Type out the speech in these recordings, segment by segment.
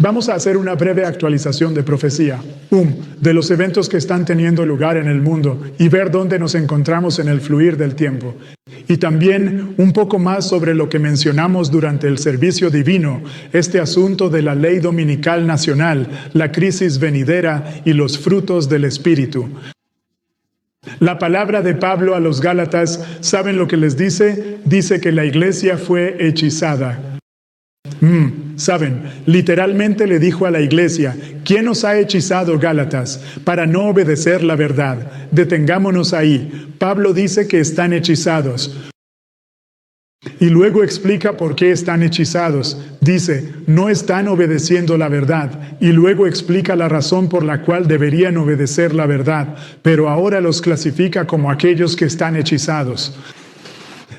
Vamos a hacer una breve actualización de profecía, de los eventos que están teniendo lugar en el mundo y ver dónde nos encontramos en el fluir del tiempo. Y también un poco más sobre lo que mencionamos durante el servicio divino, este asunto de la ley dominical nacional, la crisis venidera y los frutos del Espíritu. La palabra de Pablo a los Gálatas, ¿saben lo que les dice? Dice que la iglesia fue hechizada. Saben, literalmente le dijo a la iglesia, ¿quién os ha hechizado, Gálatas, para no obedecer la verdad? Detengámonos ahí. Pablo dice que están hechizados. Y luego explica por qué están hechizados. Dice, no están obedeciendo la verdad. Y luego explica la razón por la cual deberían obedecer la verdad. Pero ahora los clasifica como aquellos que están hechizados.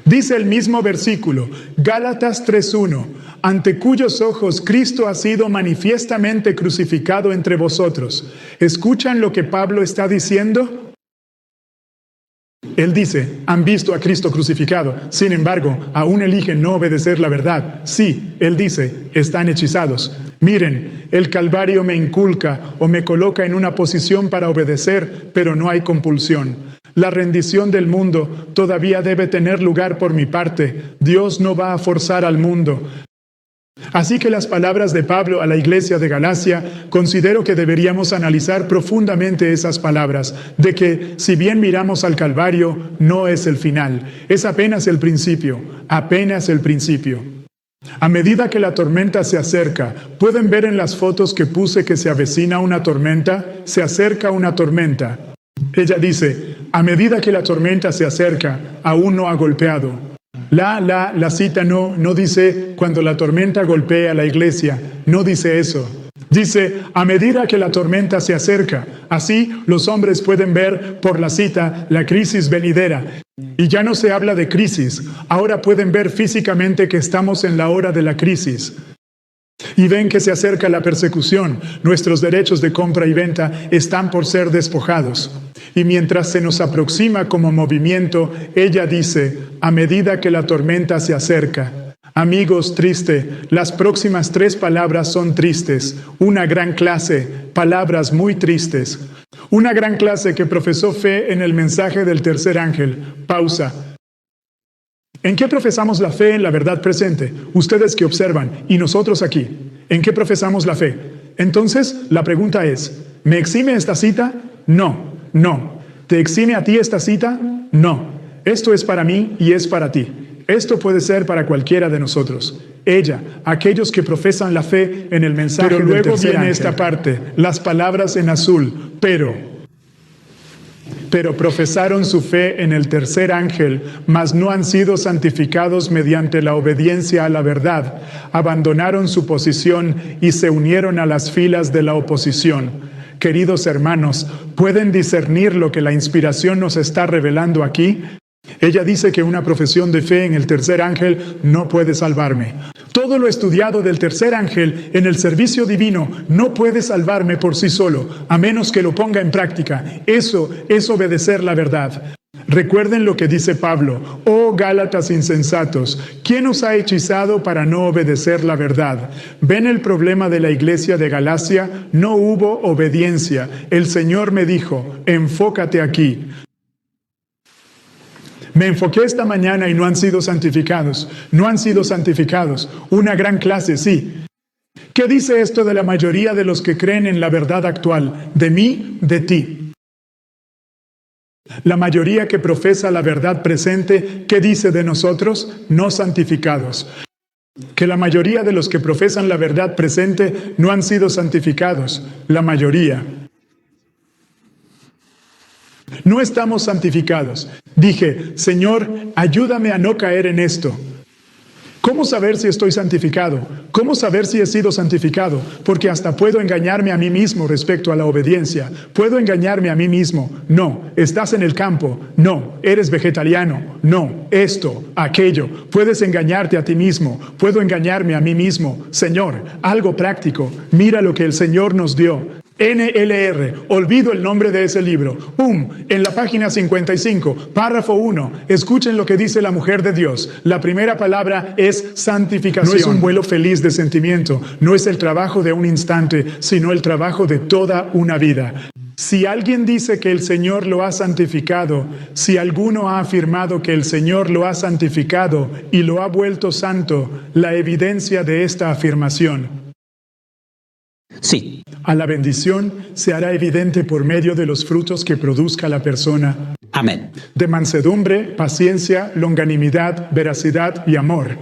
Dice el mismo versículo, Gálatas 3:1, ante cuyos ojos Cristo ha sido manifiestamente crucificado entre vosotros. ¿Escuchan lo que Pablo está diciendo? Él dice, han visto a Cristo crucificado, sin embargo, aún eligen no obedecer la verdad. Sí, él dice, están hechizados. Miren, el Calvario me inculca o me coloca en una posición para obedecer, pero no hay compulsión. La rendición del mundo todavía debe tener lugar por mi parte. Dios no va a forzar al mundo. Así que las palabras de Pablo a la iglesia de Galacia, considero que deberíamos analizar profundamente esas palabras, de que si bien miramos al Calvario, no es el final, es apenas el principio, apenas el principio. A medida que la tormenta se acerca, ¿pueden ver en las fotos que puse que se avecina una tormenta? Se acerca una tormenta. Ella dice, a medida que la tormenta se acerca, aún no ha golpeado. La cita no dice cuando la tormenta golpea a la iglesia, no dice eso. Dice, a medida que la tormenta se acerca, así los hombres pueden ver por la cita la crisis venidera. Y ya no se habla de crisis, ahora pueden ver físicamente que estamos en la hora de la crisis. Y ven que se acerca la persecución, nuestros derechos de compra y venta están por ser despojados. Y mientras se nos aproxima como movimiento, ella dice, a medida que la tormenta se acerca. Amigos, triste, las próximas 3 palabras son tristes. Una gran clase, palabras muy tristes. Una gran clase que profesó fe en el mensaje del tercer ángel. Pausa. ¿En qué profesamos la fe en la verdad presente? Ustedes que observan, y nosotros aquí. ¿En qué profesamos la fe? Entonces, la pregunta es, ¿me exime esta cita? No. ¿Te exime a ti esta cita? No. Esto es para mí y es para ti. Esto puede ser para cualquiera de nosotros. Ella, aquellos que profesan la fe en el mensaje del tercer ángel. Pero luego viene esta parte, las palabras en azul, pero profesaron su fe en el tercer ángel, mas no han sido santificados mediante la obediencia a la verdad. Abandonaron su posición y se unieron a las filas de la oposición. Queridos hermanos, ¿pueden discernir lo que la inspiración nos está revelando aquí? Ella dice que una profesión de fe en el tercer ángel no puede salvarme. Todo lo estudiado del tercer ángel en el servicio divino no puede salvarme por sí solo, a menos que lo ponga en práctica. Eso es obedecer la verdad. Recuerden lo que dice Pablo, oh Gálatas insensatos, ¿quién os ha hechizado para no obedecer la verdad? ¿Ven el problema de la iglesia de Galacia? No hubo obediencia. El Señor me dijo, enfócate aquí. Me enfoqué esta mañana y no han sido santificados. No han sido santificados. Una gran clase, sí. ¿Qué dice esto de la mayoría de los que creen en la verdad actual? De mí, de ti. La mayoría que profesa la verdad presente, ¿qué dice de nosotros? No santificados. Que la mayoría de los que profesan la verdad presente no han sido santificados. La mayoría. No estamos santificados. Dije, Señor, ayúdame a no caer en esto. ¿Cómo saber si estoy santificado? ¿Cómo saber si he sido santificado? Porque hasta puedo engañarme a mí mismo respecto a la obediencia. Puedo engañarme a mí mismo. No, estás en el campo. No, eres vegetariano. No, esto, aquello. Puedes engañarte a ti mismo. Puedo engañarme a mí mismo. Señor, algo práctico. Mira lo que el Señor nos dio. NLR, olvido el nombre de ese libro. En la página 55, párrafo 1, escuchen lo que dice la mujer de Dios. La primera palabra es santificación. No es un vuelo feliz de sentimiento, no es el trabajo de un instante, sino el trabajo de toda una vida. Si alguien dice que el Señor lo ha santificado, si alguno ha afirmado que el Señor lo ha santificado y lo ha vuelto santo, la evidencia de esta afirmación. Sí. A la bendición se hará evidente por medio de los frutos que produzca la persona. Amén. De mansedumbre, paciencia, longanimidad, veracidad y amor.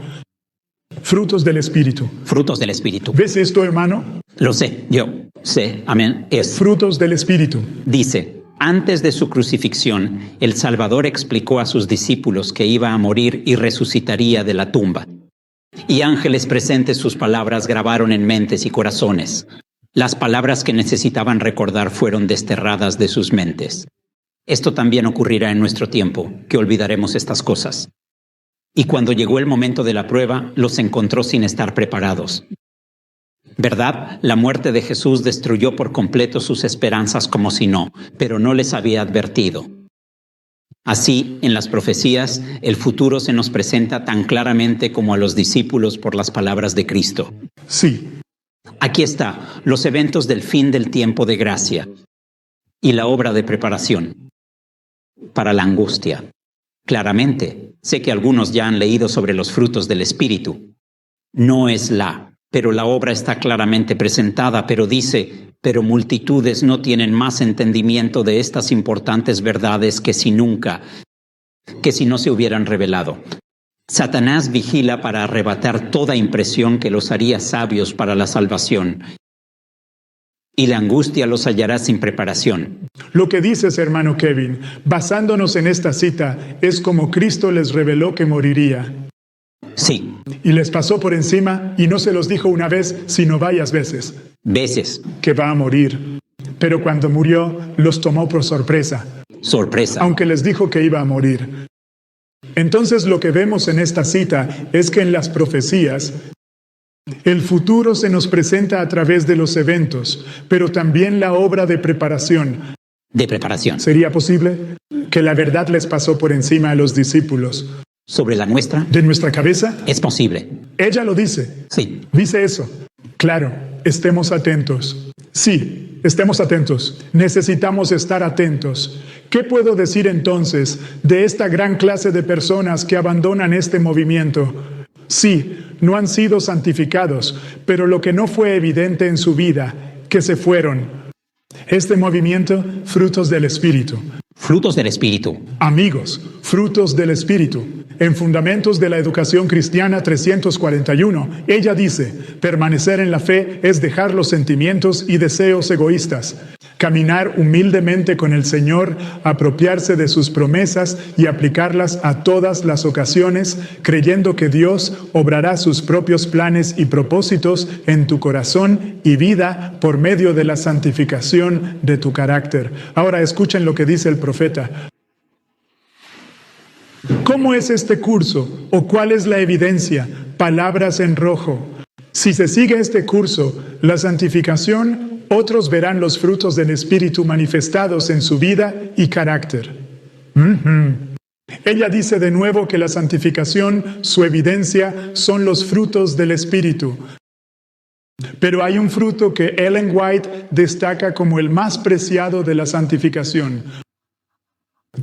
Frutos del Espíritu. Frutos del Espíritu. ¿Ves esto, hermano? Lo sé, yo sé. Amén. Es. Frutos del Espíritu. Dice, antes de su crucifixión, el Salvador explicó a sus discípulos que iba a morir y resucitaría de la tumba. Y ángeles presentes sus palabras grabaron en mentes y corazones. Las palabras que necesitaban recordar fueron desterradas de sus mentes. Esto también ocurrirá en nuestro tiempo, que olvidaremos estas cosas. Y cuando llegó el momento de la prueba, los encontró sin estar preparados. ¿Verdad? La muerte de Jesús destruyó por completo sus esperanzas como si no, pero no les había advertido. Así, en las profecías, el futuro se nos presenta tan claramente como a los discípulos por las palabras de Cristo. Sí. Aquí está, los eventos del fin del tiempo de gracia y la obra de preparación para la angustia. Claramente, sé que algunos ya han leído sobre los frutos del Espíritu. No es pero la obra está claramente presentada, pero dice, pero multitudes no tienen más entendimiento de estas importantes verdades que si no se hubieran revelado. Satanás vigila para arrebatar toda impresión que los haría sabios para la salvación, y la angustia los hallará sin preparación. Lo que dices, hermano Kevin, basándonos en esta cita, es como Cristo les reveló que moriría. Sí. Y les pasó por encima y no se los dijo una vez, sino varias veces. Veces. Que va a morir. Pero cuando murió, los tomó por sorpresa. Sorpresa. Aunque les dijo que iba a morir. Entonces lo que vemos en esta cita es que en las profecías, el futuro se nos presenta a través de los eventos, pero también la obra de preparación. De preparación. ¿Sería posible que la verdad les pasó por encima a los discípulos? ¿Sobre la nuestra? ¿De nuestra cabeza? Es posible. Ella lo dice. Sí. Dice eso. Claro, estemos atentos. Sí, estemos atentos. Necesitamos estar atentos. ¿Qué puedo decir entonces de esta gran clase de personas que abandonan este movimiento? Sí, no han sido santificados, pero lo que no fue evidente en su vida, que se fueron. Este movimiento, frutos del Espíritu. Frutos del Espíritu. Amigos, frutos del Espíritu. En Fundamentos de la Educación Cristiana 341, ella dice, permanecer en la fe es dejar los sentimientos y deseos egoístas, caminar humildemente con el Señor, apropiarse de sus promesas y aplicarlas a todas las ocasiones, creyendo que Dios obrará sus propios planes y propósitos en tu corazón y vida por medio de la santificación de tu carácter. Ahora escuchen lo que dice el profeta. ¿Cómo es este curso? ¿O cuál es la evidencia? Palabras en rojo. Si se sigue este curso, la santificación, otros verán los frutos del Espíritu manifestados en su vida y carácter. Ella dice de nuevo que la santificación, su evidencia, son los frutos del Espíritu. Pero hay un fruto que Ellen White destaca como el más preciado de la santificación.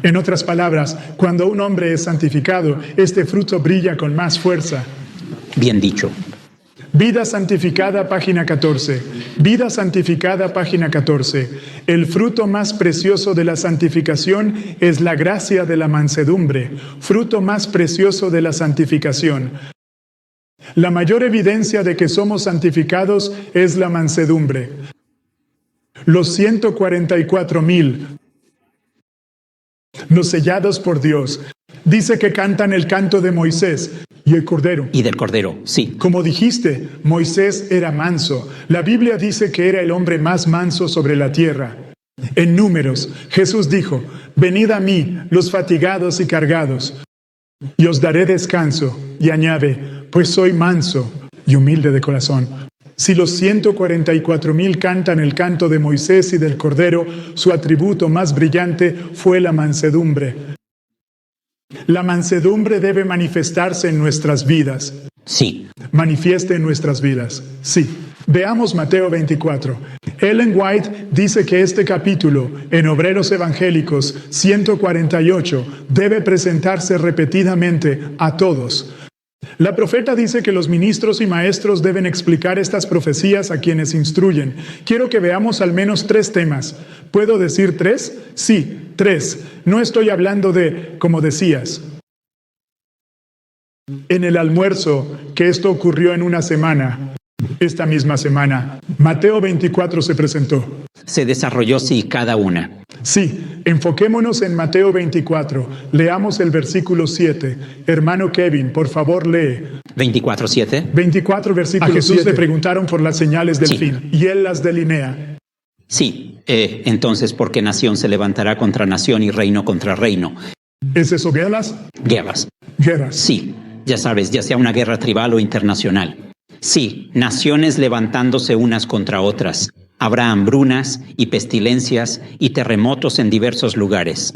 En otras palabras, cuando un hombre es santificado, este fruto brilla con más fuerza. Bien dicho. Vida santificada, página 14. Vida santificada, página 14. El fruto más precioso de la santificación es la gracia de la mansedumbre. Fruto más precioso de la santificación. La mayor evidencia de que somos santificados es la mansedumbre. Los 144,000, los sellados por Dios, dice que cantan el canto de Moisés y el Cordero. Y del Cordero, sí. Como dijiste, Moisés era manso. La Biblia dice que era el hombre más manso sobre la tierra. En Números, Jesús dijo, venid a mí, los fatigados y cargados, y os daré descanso. Y añade, pues soy manso y humilde de corazón. Si los 144,000 cantan el canto de Moisés y del Cordero, su atributo más brillante fue la mansedumbre. La mansedumbre debe manifestarse en nuestras vidas. Sí. Manifieste en nuestras vidas. Sí. Veamos Mateo 24. Ellen White dice que este capítulo, en Obreros Evangélicos 148, debe presentarse repetidamente a todos. La profeta dice que los ministros y maestros deben explicar estas profecías a quienes instruyen. Quiero que veamos al menos 3 temas. ¿Puedo decir 3? Sí, 3. No estoy hablando de, como decías, en el almuerzo, que esto ocurrió en una semana. Esta misma semana, Mateo 24 se presentó. Se desarrolló, sí, cada una. Sí, enfoquémonos en Mateo 24. Leamos el versículo 7. Hermano Kevin, por favor, lee. 24:7. 24, versículo 7. A Jesús le preguntaron por las señales del fin, y él las delinea. Sí, entonces, ¿por qué nación se levantará contra nación y reino contra reino? ¿Es eso guerras? Guerras. Guerras. Sí, ya sabes, ya sea una guerra tribal o internacional. Sí, naciones levantándose unas contra otras. Habrá hambrunas y pestilencias y terremotos en diversos lugares.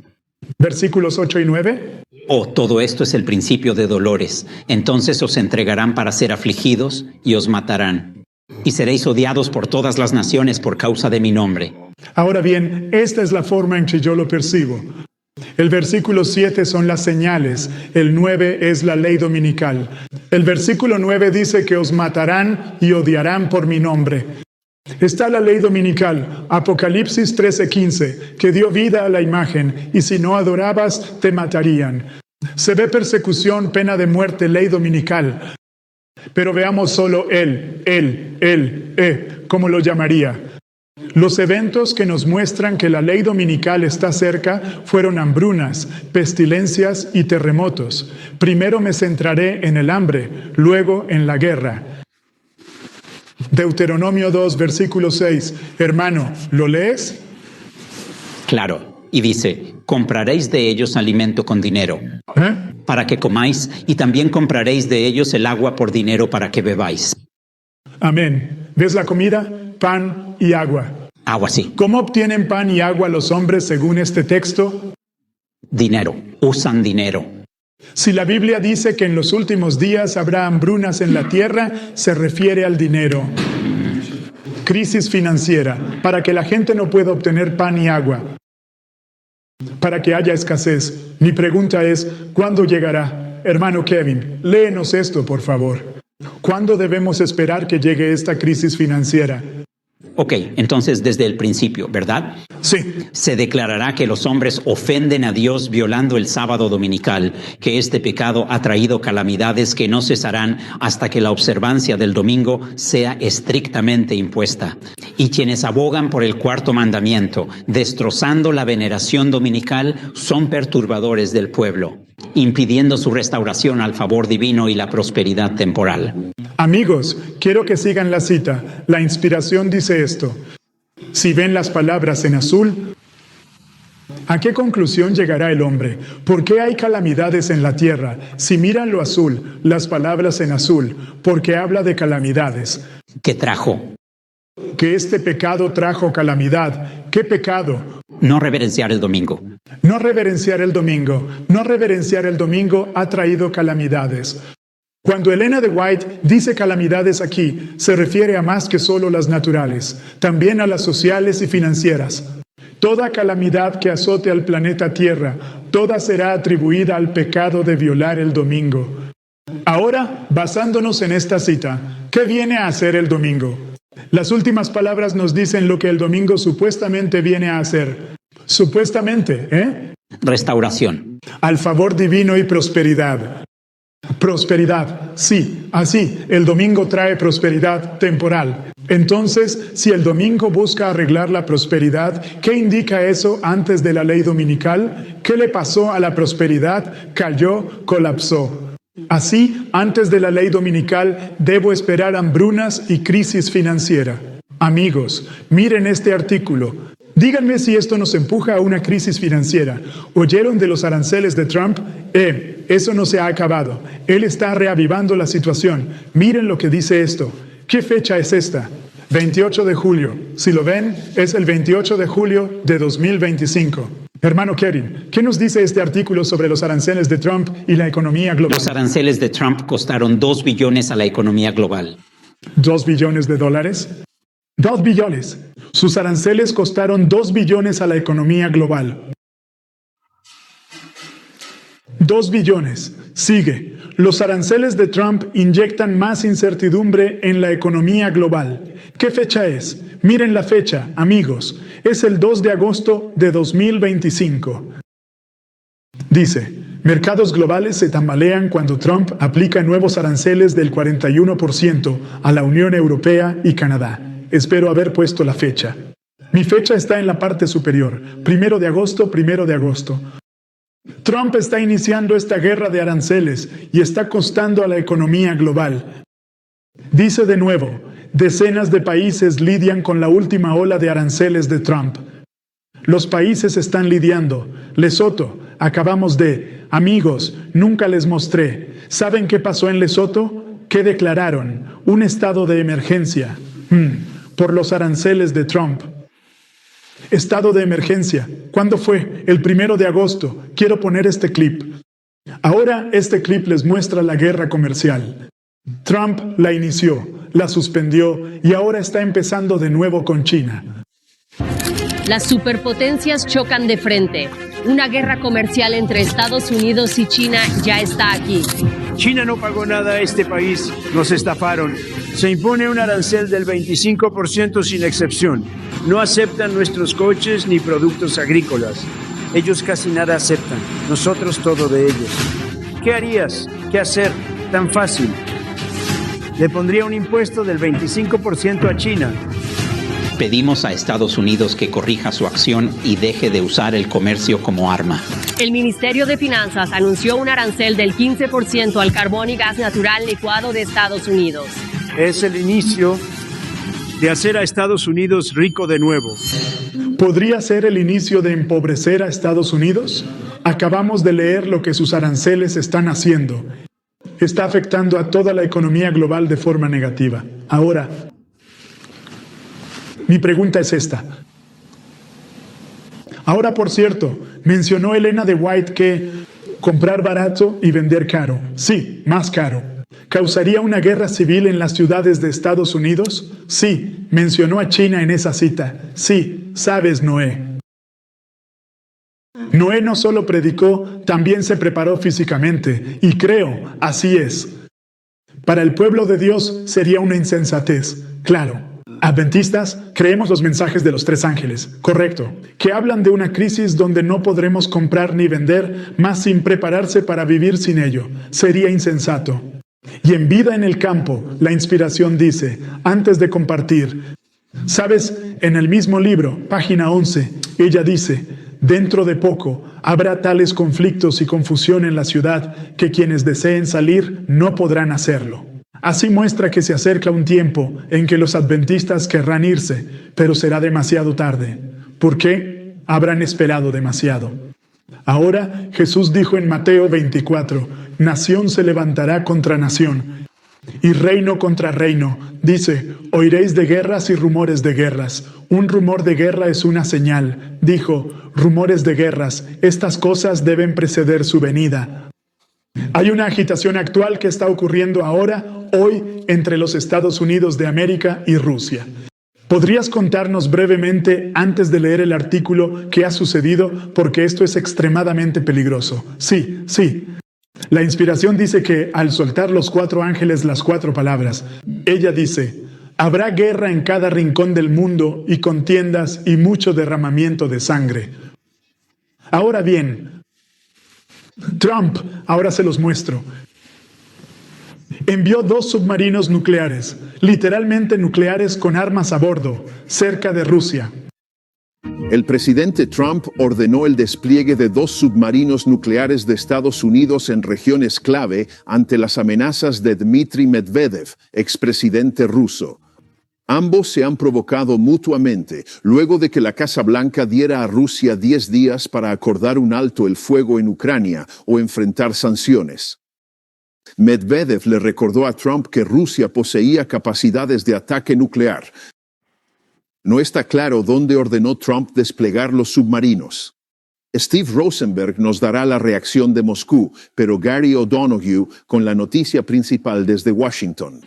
Versículos 8 y 9. Oh, todo esto es el principio de dolores. Entonces os entregarán para ser afligidos y os matarán. Y seréis odiados por todas las naciones por causa de mi nombre. Ahora bien, esta es la forma en que yo lo percibo. El versículo 7 son las señales, el 9 es la ley dominical. El versículo 9 dice que os matarán y odiarán por mi nombre. Está la ley dominical, Apocalipsis 13:15, que dio vida a la imagen, y si no adorabas, te matarían. Se ve persecución, pena de muerte, ley dominical. Pero veamos solo ¿cómo lo llamaría? Los eventos que nos muestran que la ley dominical está cerca fueron hambrunas, pestilencias y terremotos. Primero me centraré en el hambre, luego en la guerra. Deuteronomio 2, versículo 6. Hermano, ¿lo lees? Claro, y dice, compraréis de ellos alimento con dinero, para que comáis, y también compraréis de ellos el agua por dinero para que bebáis. Amén. ¿Ves la comida? Pan y agua. Agua, sí. ¿Cómo obtienen pan y agua los hombres según este texto? Dinero. Usan dinero. Si la Biblia dice que en los últimos días habrá hambrunas en la tierra, se refiere al dinero. Crisis financiera, para que la gente no pueda obtener pan y agua, para que haya escasez. Mi pregunta es, ¿cuándo llegará? Hermano Kevin, léenos esto, por favor. ¿Cuándo debemos esperar que llegue esta crisis financiera? Ok, entonces desde el principio, ¿verdad? Sí. Se declarará que los hombres ofenden a Dios violando el sábado dominical, que este pecado ha traído calamidades que no cesarán hasta que la observancia del domingo sea estrictamente impuesta. Y quienes abogan por el cuarto mandamiento, destrozando la veneración dominical, son perturbadores del pueblo, impidiendo su restauración al favor divino y la prosperidad temporal. Amigos, quiero que sigan la cita. La inspiración dice esto. Si ven las palabras en azul, ¿a qué conclusión llegará el hombre? ¿Por qué hay calamidades en la tierra? Si miran lo azul, las palabras en azul, porque habla de calamidades. ¿Qué trajo? Que este pecado trajo calamidad. ¿Qué pecado? No reverenciar el domingo. No reverenciar el domingo. No reverenciar el domingo ha traído calamidades. Cuando Elena de White dice calamidades aquí, se refiere a más que solo las naturales, también a las sociales y financieras. Toda calamidad que azote al planeta Tierra, toda será atribuida al pecado de violar el domingo. Ahora, basándonos en esta cita, ¿qué viene a hacer el domingo? Las últimas palabras nos dicen lo que el domingo supuestamente viene a hacer. Supuestamente, Restauración. Al favor divino y prosperidad. Prosperidad, sí, así, el domingo trae prosperidad temporal. Entonces, si el domingo busca arreglar la prosperidad, ¿qué indica eso antes de la ley dominical? ¿Qué le pasó a la prosperidad? Cayó, colapsó. Así, antes de la ley dominical, debo esperar hambrunas y crisis financiera. Amigos, miren este artículo. Díganme si esto nos empuja a una crisis financiera. ¿Oyeron de los aranceles de Trump? Eso no se ha acabado. Él está reavivando la situación. Miren lo que dice esto. ¿Qué fecha es esta? 28 de julio. Si lo ven, es el 28 de julio de 2025. Hermano Kevin, ¿qué nos dice este artículo sobre los aranceles de Trump y la economía global? Los aranceles de Trump costaron 2 billones a la economía global. ¿2 billones de dólares? 2 billones. Sus aranceles costaron 2 billones a la economía global. 2 billones. Sigue. Los aranceles de Trump inyectan más incertidumbre en la economía global. ¿Qué fecha es? Miren la fecha, amigos. Es el 2 de agosto de 2025. Dice, mercados globales se tambalean cuando Trump aplica nuevos aranceles del 41% a la Unión Europea y Canadá. Espero haber puesto la fecha. Mi fecha está en la parte superior. 1 de agosto, 1 de agosto. Trump está iniciando esta guerra de aranceles y está costando a la economía global. Dice de nuevo, decenas de países lidian con la última ola de aranceles de Trump. Los países están lidiando. Lesoto, acabamos de... Amigos, nunca les mostré. ¿Saben qué pasó en Lesoto? ¿Qué declararon? Un estado de emergencia. Por los aranceles de Trump. Estado de emergencia. ¿Cuándo fue? El 1 de agosto. Quiero poner este clip. Ahora este clip les muestra la guerra comercial. Trump la inició, la suspendió y ahora está empezando de nuevo con China. Las superpotencias chocan de frente. Una guerra comercial entre Estados Unidos y China ya está aquí. China no pagó nada a este país, nos estafaron. Se impone un arancel del 25% sin excepción. No aceptan nuestros coches ni productos agrícolas. Ellos casi nada aceptan, nosotros todo de ellos. ¿Qué harías? ¿Qué hacer? Tan fácil. Le pondría un impuesto del 25% a China. Pedimos a Estados Unidos que corrija su acción y deje de usar el comercio como arma. El Ministerio de Finanzas anunció un arancel del 15% al carbón y gas natural licuado de Estados Unidos. Es el inicio de hacer a Estados Unidos rico de nuevo. ¿Podría ser el inicio de empobrecer a Estados Unidos? Acabamos de leer lo que sus aranceles están haciendo. Está afectando a toda la economía global de forma negativa. Ahora, mi pregunta es esta. Ahora, por cierto, mencionó Elena de White que comprar barato y vender caro. Sí, más caro. ¿Causaría una guerra civil en las ciudades de Estados Unidos? Sí, mencionó a China en esa cita. Sí, sabes, Noé. Noé no solo predicó, también se preparó físicamente. Y creo, así es. Para el pueblo de Dios sería una insensatez. Claro. Adventistas, creemos los mensajes de los 3 ángeles, correcto, que hablan de una crisis donde no podremos comprar ni vender, más sin prepararse para vivir sin ello. Sería insensato. Y en Vida en el Campo, la inspiración dice, antes de compartir, ¿sabes? En el mismo libro, página 11, ella dice, dentro de poco habrá tales conflictos y confusión en la ciudad que quienes deseen salir no podrán hacerlo. Así muestra que se acerca un tiempo en que los adventistas querrán irse, pero será demasiado tarde. ¿Por qué? Habrán esperado demasiado. Ahora Jesús dijo en Mateo 24, nación se levantará contra nación y reino contra reino. Dice, oiréis de guerras y rumores de guerras. Un rumor de guerra es una señal. Dijo, rumores de guerras, estas cosas deben preceder su venida. Hay una agitación actual que está ocurriendo ahora, hoy, entre los Estados Unidos de América y Rusia. ¿Podrías contarnos brevemente, antes de leer el artículo, qué ha sucedido? Porque esto es extremadamente peligroso. Sí. La inspiración dice que, al soltar los 4 ángeles las 4 palabras, ella dice, habrá guerra en cada rincón del mundo y contiendas y mucho derramamiento de sangre. Ahora bien, Trump, ahora se los muestro, envió 2 submarinos nucleares, literalmente nucleares con armas a bordo, cerca de Rusia. El presidente Trump ordenó el despliegue de 2 submarinos nucleares de Estados Unidos en regiones clave ante las amenazas de Dmitry Medvedev, expresidente ruso. Ambos se han provocado mutuamente luego de que la Casa Blanca diera a Rusia 10 días para acordar un alto el fuego en Ucrania o enfrentar sanciones. Medvedev le recordó a Trump que Rusia poseía capacidades de ataque nuclear. No está claro dónde ordenó Trump desplegar los submarinos. Steve Rosenberg nos dará la reacción de Moscú, pero Gary O'Donoghue con la noticia principal desde Washington.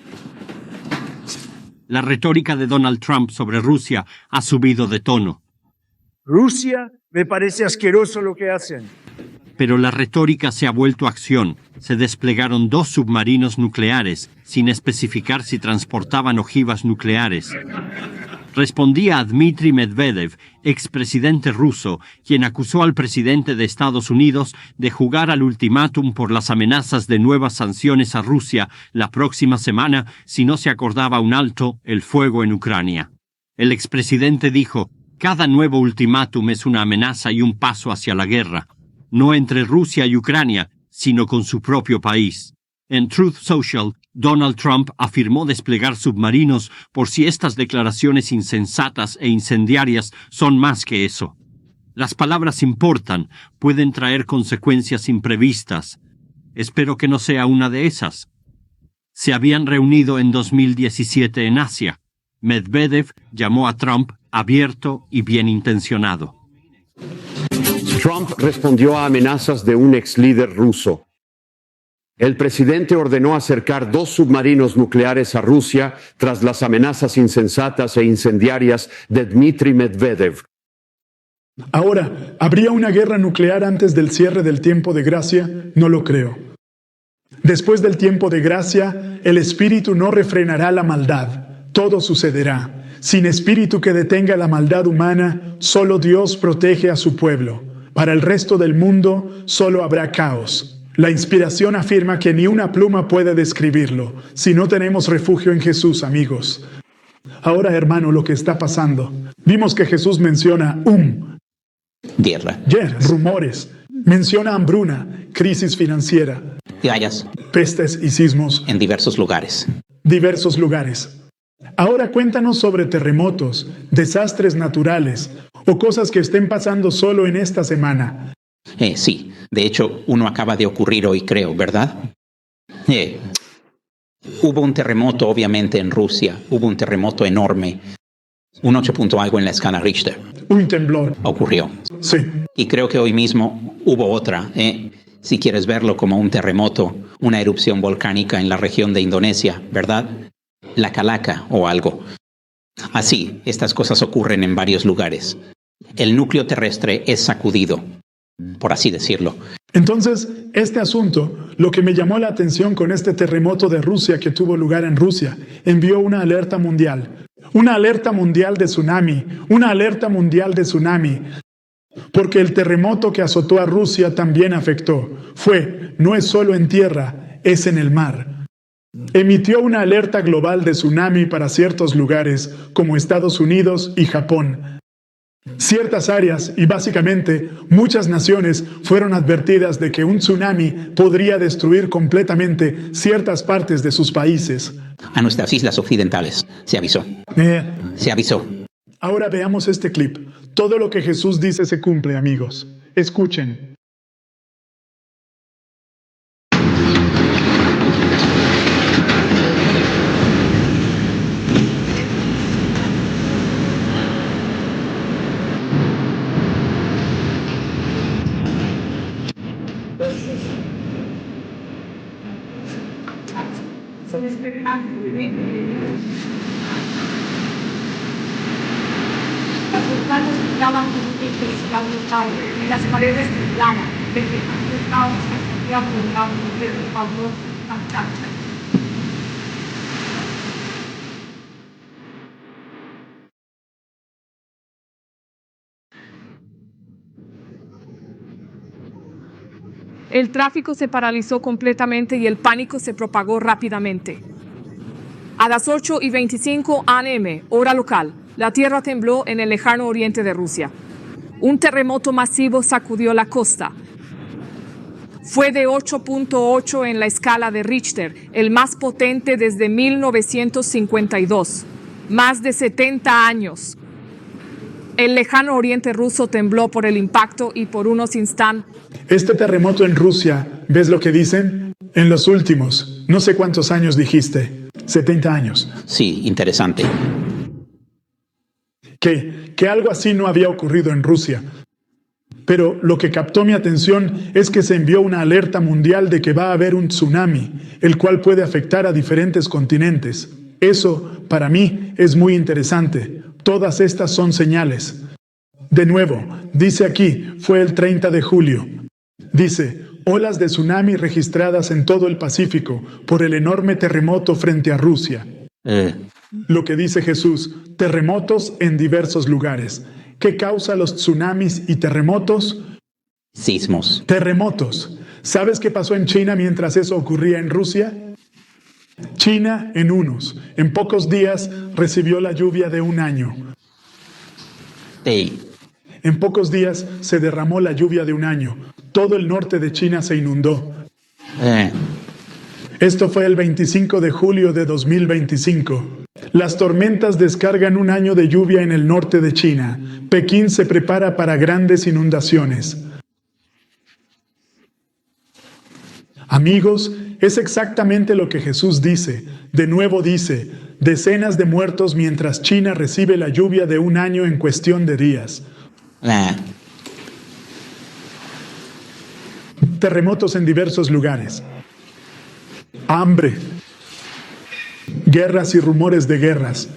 La retórica de Donald Trump sobre Rusia ha subido de tono. Rusia, me parece asqueroso lo que hacen. Pero la retórica se ha vuelto acción. Se desplegaron 2 submarinos nucleares, sin especificar si transportaban ojivas nucleares. Respondía a Dmitry Medvedev, expresidente ruso, quien acusó al presidente de Estados Unidos de jugar al ultimátum por las amenazas de nuevas sanciones a Rusia la próxima semana si no se acordaba un alto el fuego en Ucrania. El expresidente dijo: cada nuevo ultimátum es una amenaza y un paso hacia la guerra, no entre Rusia y Ucrania, sino con su propio país. En Truth Social, Donald Trump afirmó desplegar submarinos por si estas declaraciones insensatas e incendiarias son más que eso. Las palabras importan, pueden traer consecuencias imprevistas. Espero que no sea una de esas. Se habían reunido en 2017 en Asia. Medvedev llamó a Trump abierto y bien intencionado. Trump respondió a amenazas de un ex líder ruso. El presidente ordenó acercar 2 submarinos nucleares a Rusia tras las amenazas insensatas e incendiarias de Dmitry Medvedev. Ahora, ¿habría una guerra nuclear antes del cierre del tiempo de gracia? No lo creo. Después del tiempo de gracia, el espíritu no refrenará la maldad. Todo sucederá. Sin espíritu que detenga la maldad humana, solo Dios protege a su pueblo. Para el resto del mundo, solo habrá caos. La inspiración afirma que ni una pluma puede describirlo, si no tenemos refugio en Jesús, amigos. Ahora, hermano, lo que está pasando. Vimos que Jesús menciona Guerra. rumores. Menciona hambruna, crisis financiera, Gallas pestes y sismos. en diversos lugares. Diversos lugares. Ahora cuéntanos sobre terremotos, desastres naturales o cosas que estén pasando solo en esta semana. Sí, de hecho, uno acaba de ocurrir hoy, creo, ¿verdad? Hubo un terremoto, obviamente, en Rusia. Hubo un terremoto enorme. Un 8 punto algo en la escala Richter. Un temblor. Ocurrió. Sí. Y creo que hoy mismo hubo otra. Si quieres verlo como un terremoto, una erupción volcánica en la región de Indonesia, ¿verdad? La Calaca o algo. Así, estas cosas ocurren en varios lugares. El núcleo terrestre es sacudido, por así decirlo. Entonces, este asunto, lo que me llamó la atención con este terremoto de Rusia que tuvo lugar en Rusia, envió una alerta mundial. Una alerta mundial de tsunami. Una alerta mundial de tsunami. Porque el terremoto que azotó a Rusia también afectó. No es solo en tierra, es en el mar. Emitió una alerta global de tsunami para ciertos lugares, como Estados Unidos y Japón. Ciertas áreas y básicamente muchas naciones fueron advertidas de que un tsunami podría destruir completamente ciertas partes de sus países. A nuestras islas occidentales se avisó. Se avisó. Ahora veamos este clip. Todo lo que Jesús dice se cumple, amigos. Escuchen. Los platos estaban en las paredes planas, estaban de favor fantástico. El tráfico se paralizó completamente y el pánico se propagó rápidamente. A las 8:25 AM, hora local, la tierra tembló en el lejano oriente de Rusia. Un terremoto masivo sacudió la costa. Fue de 8.8 en la escala de Richter, el más potente desde 1952. Más de 70 años. El lejano oriente ruso tembló por el impacto y por unos instantes. Este terremoto en Rusia, ¿ves lo que dicen? En los últimos, no sé cuántos años dijiste, 70 años, Sí, interesante. que algo así no había ocurrido en Rusia. Pero lo que captó mi atención es que se envió una alerta mundial de que va a haber un tsunami, el cual puede afectar a diferentes continentes. Eso, para mí, es muy interesante. Todas estas son señales. De nuevo, dice aquí, fue el 30 de julio. Dice, olas de tsunami registradas en todo el Pacífico por el enorme terremoto frente a Rusia. Lo que dice Jesús, terremotos en diversos lugares. ¿Qué causa los tsunamis y terremotos? Sismos. Terremotos. ¿Sabes qué pasó en China mientras eso ocurría en Rusia? China, en pocos días, recibió la lluvia de un año. Ey, En pocos días se derramó la lluvia de un año. Todo el norte de China se inundó. Esto fue el 25 de julio de 2025. Las tormentas descargan un año de lluvia en el norte de China. Pekín se prepara para grandes inundaciones. Amigos, es exactamente lo que Jesús dice. De nuevo dice, decenas de muertos mientras China recibe la lluvia de un año en cuestión de días. Terremotos en diversos lugares. Hambre. Guerras y rumores de guerras.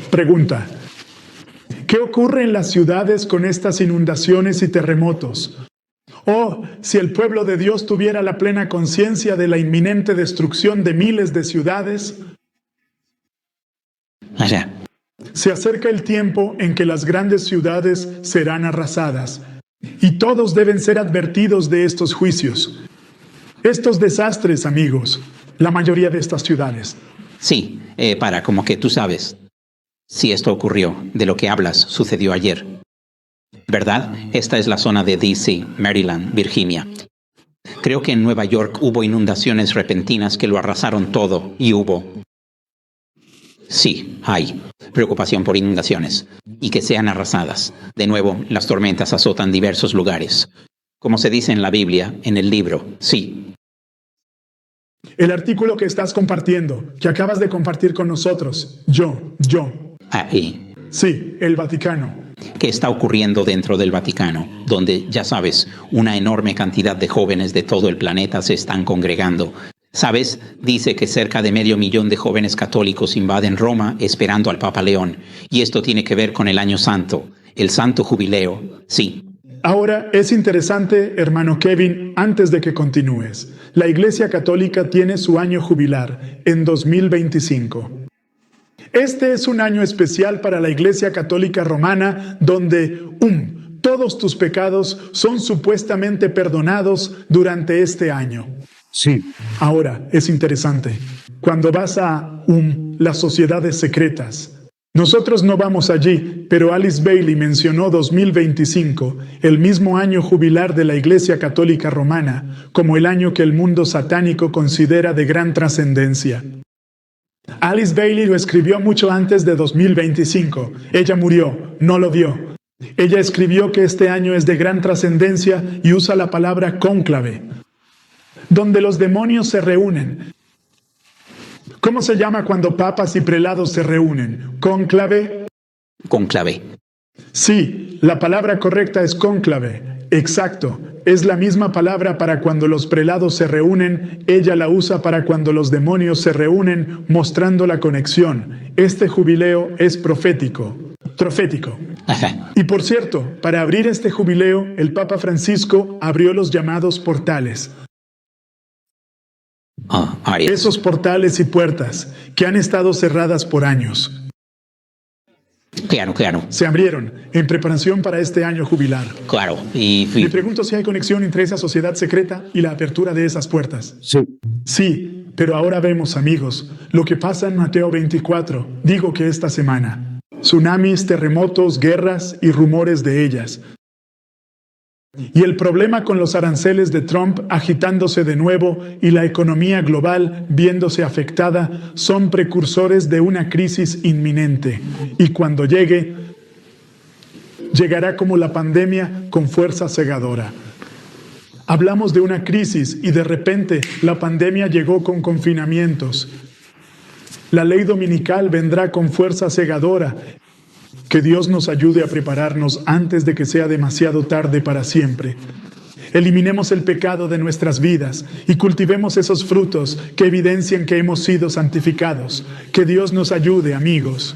Pregunta. ¿Qué ocurre en las ciudades con estas inundaciones y terremotos? Oh, si el pueblo de Dios tuviera la plena conciencia de la inminente destrucción de miles de ciudades. Se acerca el tiempo en que las grandes ciudades serán arrasadas, y todos deben ser advertidos de estos juicios. Estos desastres, amigos, la mayoría de estas ciudades. Sí, como que tú sabes. Si esto ocurrió, de lo que hablas, sucedió ayer. ¿Verdad? Esta es la zona de D.C., Maryland, Virginia. Creo que en Nueva York hubo inundaciones repentinas que lo arrasaron todo y Sí, hay preocupación por inundaciones y que sean arrasadas. De nuevo, las tormentas azotan diversos lugares. Como se dice en la Biblia, en el libro, sí. El artículo que estás compartiendo, que acabas de compartir con nosotros, yo. Ahí. Sí, el Vaticano. ¿Qué está ocurriendo dentro del Vaticano? Donde, ya sabes, una enorme cantidad de jóvenes de todo el planeta se están congregando. ¿Sabes? Dice que cerca de 500,000 de jóvenes católicos invaden Roma esperando al Papa León. Y esto tiene que ver con el Año Santo, el Santo Jubileo. Sí. Ahora, es interesante, hermano Kevin, antes de que continúes. La Iglesia Católica tiene su año jubilar en 2025. Este es un año especial para la Iglesia Católica Romana donde todos tus pecados son supuestamente perdonados durante este año. Sí. Ahora, es interesante. Cuando vas a las sociedades secretas, nosotros no vamos allí, pero Alice Bailey mencionó 2025, el mismo año jubilar de la Iglesia Católica Romana, como el año que el mundo satánico considera de gran trascendencia. Alice Bailey lo escribió mucho antes de 2025. Ella murió, no lo vio. Ella escribió que este año es de gran trascendencia y usa la palabra cónclave, donde los demonios se reúnen. ¿Cómo se llama cuando papas y prelados se reúnen? ¿Cónclave? Cónclave. Sí, la palabra correcta es cónclave. Exacto. Es la misma palabra para cuando los prelados se reúnen. Ella la usa para cuando los demonios se reúnen, mostrando la conexión. Este jubileo es profético. Ajá. Y por cierto, para abrir este jubileo, el Papa Francisco abrió los llamados portales. Esos portales y puertas que han estado cerradas por años. Claro. Se abrieron en preparación para este año jubilar. Claro. Me pregunto si hay conexión entre esa sociedad secreta y la apertura de esas puertas. Sí, pero ahora vemos, amigos, lo que pasa en Mateo 24. Digo que esta semana. Tsunamis, terremotos, guerras y rumores de ellas. Y el problema con los aranceles de Trump agitándose de nuevo y la economía global viéndose afectada son precursores de una crisis inminente. Y cuando llegue, llegará como la pandemia con fuerza cegadora. Hablamos de una crisis y de repente la pandemia llegó con confinamientos. La ley dominical vendrá con fuerza cegadora. Que Dios nos ayude a prepararnos antes de que sea demasiado tarde para siempre. Eliminemos el pecado de nuestras vidas y cultivemos esos frutos que evidencian que hemos sido santificados. Que Dios nos ayude, amigos.